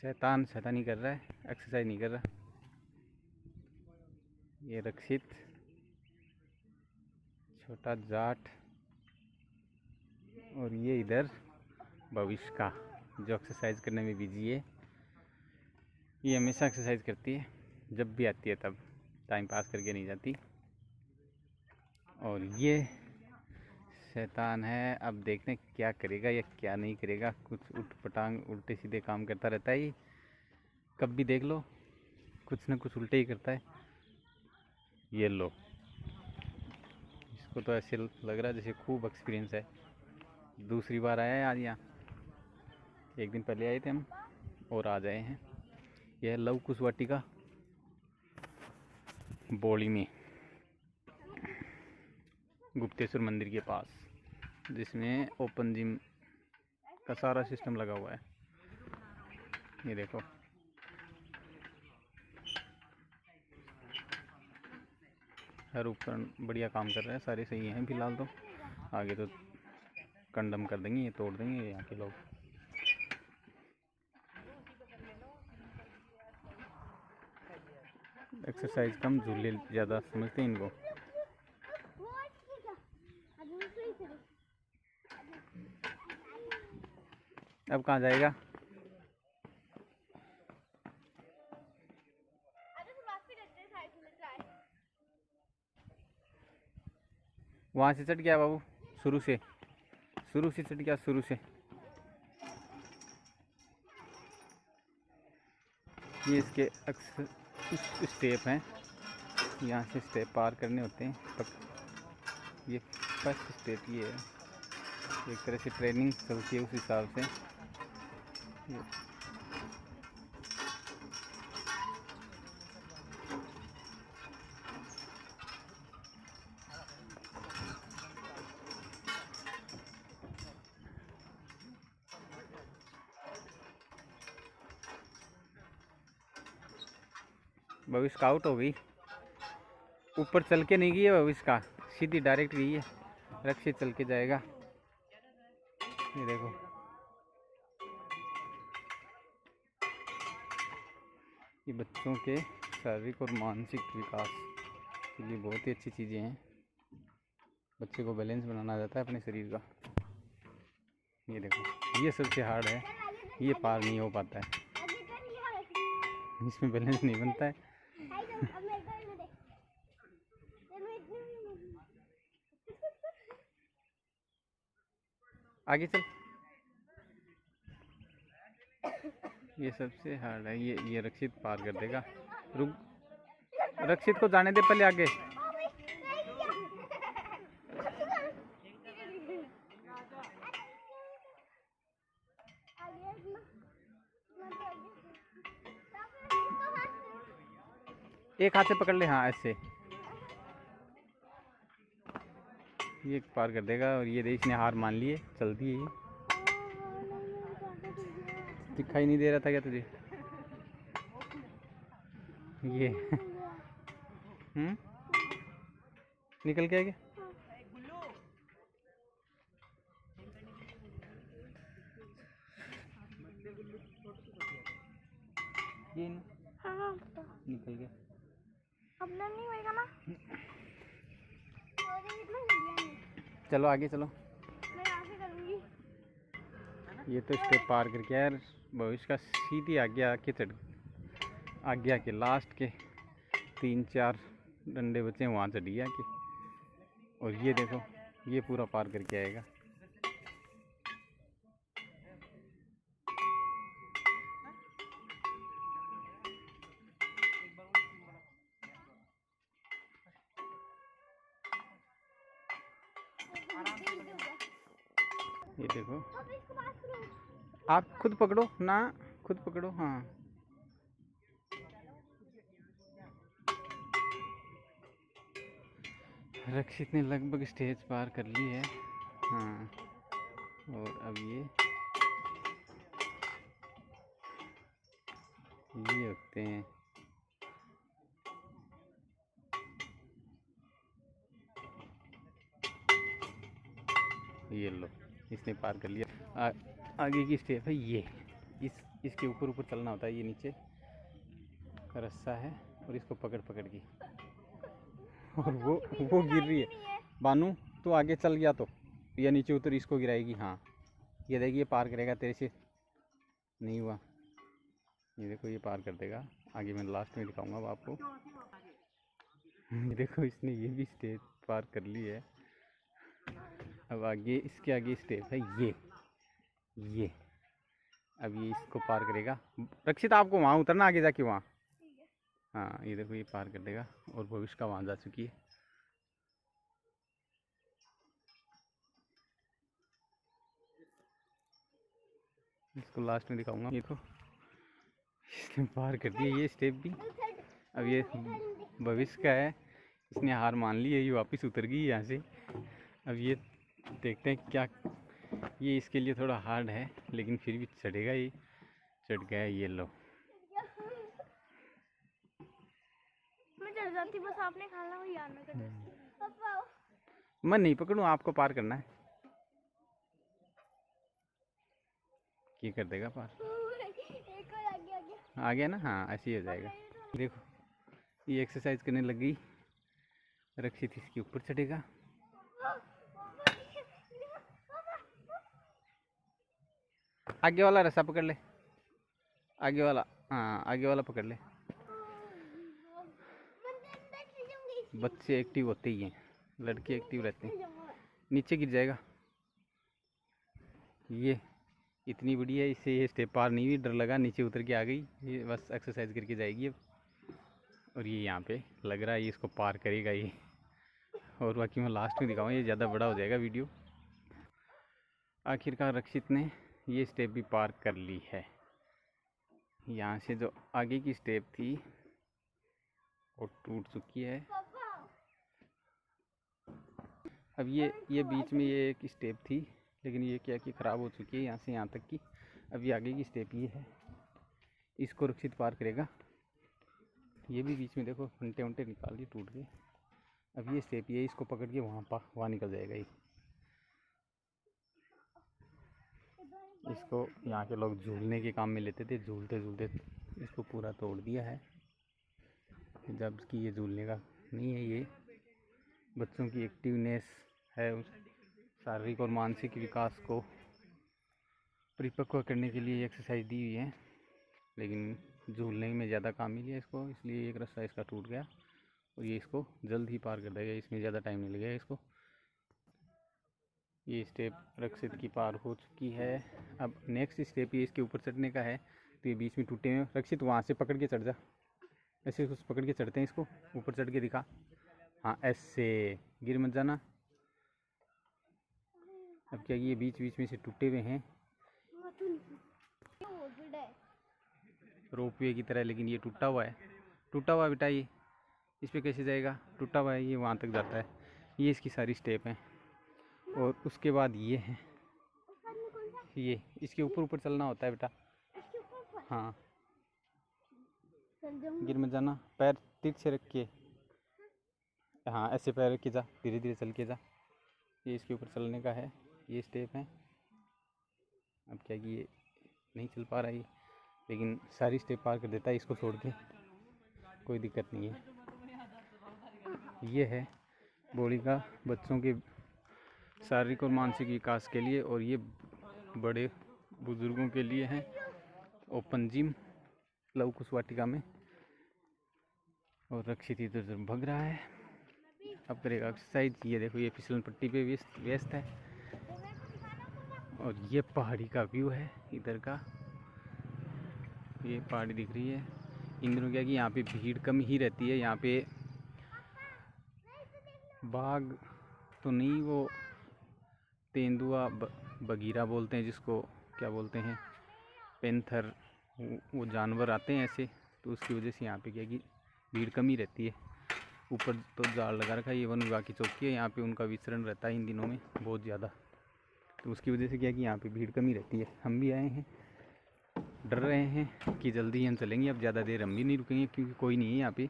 शैतान शैतानी कर रहा है, एक्सरसाइज नहीं कर रहा। ये रक्षित, छोटा जाट, और ये इधर भविष्य का जो एक्सरसाइज करने में बिजी है। ये हमेशा एक्सरसाइज करती है, जब भी आती है तब, टाइम पास करके नहीं जाती। और ये शैतान है, अब देखने क्या करेगा या क्या नहीं करेगा। कुछ उठ पटांग उल्टे सीधे काम करता रहता है। कब भी देख लो कुछ न कुछ उल्टे ही करता है। ये लो, इसको तो ऐसे लग रहा है जैसे खूब एक्सपीरियंस है। दूसरी बार आया है आज यहाँ, एक दिन पहले आए थे हम और आज आए हैं। यह है लव कुश वाटिका बौली में, गुप्तेश्वर मंदिर के पास, जिसमें ओपन जिम का सारा सिस्टम लगा हुआ है। ये देखो, हर उपकरण बढ़िया काम कर रहे हैं, सारे सही हैं फिलहाल तो। आगे तो कंडम कर देंगे, ये तोड़ देंगे यहाँ के लोग। एक्सरसाइज कम, झूले ज़्यादा समझते हैं इनको। अब कहाँ जाएगा? वहाँ से चढ़ गया बाबू, शुरू से चढ़ गया, शुरू से। ये इसके स्टेप हैं, यहाँ से स्टेप पार करने होते हैं। तब ये फर्स्ट स्टेप ये है, एक तरह से ट्रेनिंग चलती है उस हिसाब से। भविष्य का आउट हो गई, ऊपर चल के नहीं गई है भविष्य का, सीधी डायरेक्ट गई है। रक्षित चल के जाएगा। ये देखो, ये बच्चों के शारीरिक और मानसिक विकास के लिए बहुत ही अच्छी चीज़ें हैं। बच्चे को बैलेंस बनाना जाता है अपने शरीर का। ये देखो, ये सबसे हार्ड है, ये पार नहीं हो पाता है, इसमें बैलेंस नहीं बनता है। आगे चल, ये सबसे हार्ड है। ये रक्षित पार कर देगा। रुक, रक्षित को जाने दे पहले आगे। एक हाथ से पकड़ ले, हाँ ऐसे, ये पार कर देगा। और ये इसने हार मान ली है, चल दी है। दिखाई नहीं दे रहा था क्या तुझे? ये निकल के आ गया। ये हाँ, निकल गया। अब नहीं होएगा ना। चलो आगे चलो, मैं यहाँ से करूँगी। ये तो स्टेप पार करके यार भविष्य का सीधी आगे आके चढ़, आगे आके लास्ट के 3-4 डंडे बचे हैं, वहाँ चढ़ी आके। और ये देखो, ये पूरा पार करके आएगा। ये देखो, आप खुद पकड़ो ना, खुद पकड़ो, हाँ। रक्षित ने लगभग स्टेज पार कर ली है, हाँ। और अब ये होते हैं। ये लो, इसने पार कर लिया। आगे की स्टेप है ये, इसके ऊपर ऊपर चलना होता है। ये नीचे का रास्ता है और इसको पकड़ पकड़ के, और वो गिर रही है। बानू तो आगे चल गया तो या नीचे उतर, इसको गिराएगी। हाँ ये देखिए, ये पार करेगा, तेरे से नहीं हुआ। ये देखो ये पार कर देगा। आगे मैं लास्ट में दिखाऊंगा अब आपको। देखो इसने ये भी स्टेप पार कर ली है। अब आगे इसके आगे स्टेप है ये अब ये इसको पार करेगा। रक्षित आपको वहाँ उतरना, आगे जाके वहाँ। हाँ ये देखो ये पार कर देगा और भविष्य का वहाँ जा चुकी है। इसको लास्ट में दिखाऊंगा। देखो इसने पार कर दिया ये स्टेप भी। अब ये भविष्य का है, इसने हार मान ली है, ये वापस उतर गई यहाँ से। अब ये देखते हैं क्या, ये इसके लिए थोड़ा हार्ड है लेकिन फिर भी चढ़ेगा। ये चढ़ गया, ये लो। मैं चढ़ जाती, बस आपने खाना हो यार। मैं नहीं पकड़ूँ, आपको पार करना है। क्या कर देगा पार? एक और आगे आ गया ना? हाँ ऐसे ही हो जाएगा। देखो ये एक्सरसाइज करने लग गई। रक्षित इसके ऊपर चढ़ेगा। आगे वाला रास्ता पकड़ ले, आगे वाला। हाँ आगे वाला पकड़ ले। बच्चे एक्टिव होते ही हैं, लड़के एक्टिव रहते हैं। नीचे गिर जाएगा। ये इतनी बड़ी है, इससे ये स्टेप पार नहीं हुई, डर लगा, नीचे उतर के आ गई। ये बस एक्सरसाइज करके जाएगी अब। और ये यहाँ पे लग रहा है ये इसको पार करेगा ये। और बाकी मैं लास्ट में दिखाऊंगा, ये ज़्यादा बड़ा हो जाएगा वीडियो। आखिरकार रक्षित ने ये स्टेप भी पार कर ली है। यहाँ से जो आगे की स्टेप थी वो टूट चुकी है। अब ये बीच में ये एक स्टेप थी, लेकिन ये क्या कि ख़राब हो चुकी है यहाँ से यहाँ तक की। अब ये आगे की स्टेप ये है, इसको रक्षित पार करेगा। ये भी बीच में देखो घंटे वंटे निकाल लिए, टूट गए। अब ये स्टेप ये, इसको पकड़ के वहाँ निकल जाएगा ये। इसको यहाँ के लोग झूलने के काम में लेते थे, झूलते झूलते इसको पूरा तोड़ दिया है। जबकि ये झूलने का नहीं है, ये बच्चों की एक्टिवनेस है, उस शारीरिक और मानसिक विकास को परिपक्व करने के लिए एक्सरसाइज दी हुई है। लेकिन झूलने में ज़्यादा काम मिली है इसको, इसलिए एक रास्ता इसका टूट गया और ये इसको जल्द ही पार कर देगा, इसमें ज़्यादा टाइम नहीं लगेगा इसको। ये स्टेप रक्षित की पार हो चुकी है। अब नेक्स्ट स्टेप ये इसके ऊपर चढ़ने का है, तो ये बीच में टूटे हैं। रक्षित वहाँ से पकड़ के चढ़ जा, ऐसे कुछ पकड़ के चढ़ते हैं इसको, ऊपर चढ़ के दिखा। हाँ ऐसे, गिर मत जाना। अब क्या ये बीच बीच में से टूटे हुए हैं रोपवे की तरह, लेकिन ये टूटा हुआ है। टूटा हुआ बेटा, ये इस पर कैसे जाएगा? टूटा हुआ है, ये वहाँ तक जाता है। ये इसकी सारी स्टेप हैं। और उसके बाद ये है, ये इसके ऊपर ऊपर चलना होता है बेटा। हाँ गिर मत जाना, पैर ठीक से रख के। हाँ ऐसे पैर रख के जा, धीरे धीरे चल के जा। ये इसके ऊपर चलने का है, ये स्टेप है। अब क्या कि ये नहीं चल पा रहा है, लेकिन सारी स्टेप पार कर देता है इसको छोड़ के, कोई दिक्कत नहीं है। ये है बॉडी का बच्चों के शारीरिक और मानसिक विकास के लिए, और ये बड़े बुजुर्गों के लिए है। ओपन जिम लव कुश वाटिका में। और रक्षित इधर भग रहा है, अब करेगा एक्सरसाइज। ये देखो ये फिसलन पट्टी पे व्यस्त है। और ये पहाड़ी का व्यू है इधर का, ये पहाड़ी दिख रही है। इन दिनों क्या कि यहाँ पे भीड़ कम ही रहती है। यहाँ पे बाघ तो नहीं, वो तेंदुआ बगीरा बोलते हैं जिसको, क्या बोलते हैं, पेंथर, वो जानवर आते हैं ऐसे, तो उसकी वजह से यहाँ पे क्या कि भीड़ कम ही रहती है। ऊपर तो जाल लगा रखा है, ये वन विभाग की चौकी है, यहाँ पे उनका विचरण रहता है इन दिनों में बहुत ज़्यादा, तो उसकी वजह से क्या कि यहाँ पे भीड़ कम ही रहती है। हम भी आए हैं, डर रहे हैं कि जल्दी हम चलेंगे, अब ज़्यादा देर हम भी नहीं रुकेंगे क्योंकि कोई नहीं है यहाँ पे,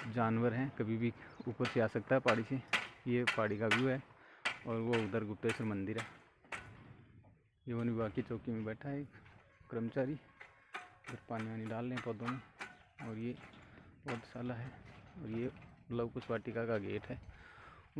जानवर हैं, कभी भी ऊपर से आ सकता है पहाड़ी से। ये पहाड़ी का व्यू है। और वो उधर गुप्तेश्वर मंदिर है। ये वन विभाग की चौकी में बैठा है। कर्मचारी इधर पानी वानी डाल रहे हैं पौधों में। और ये पौधशाला है और ये लव कुश वाटिका का गेट है।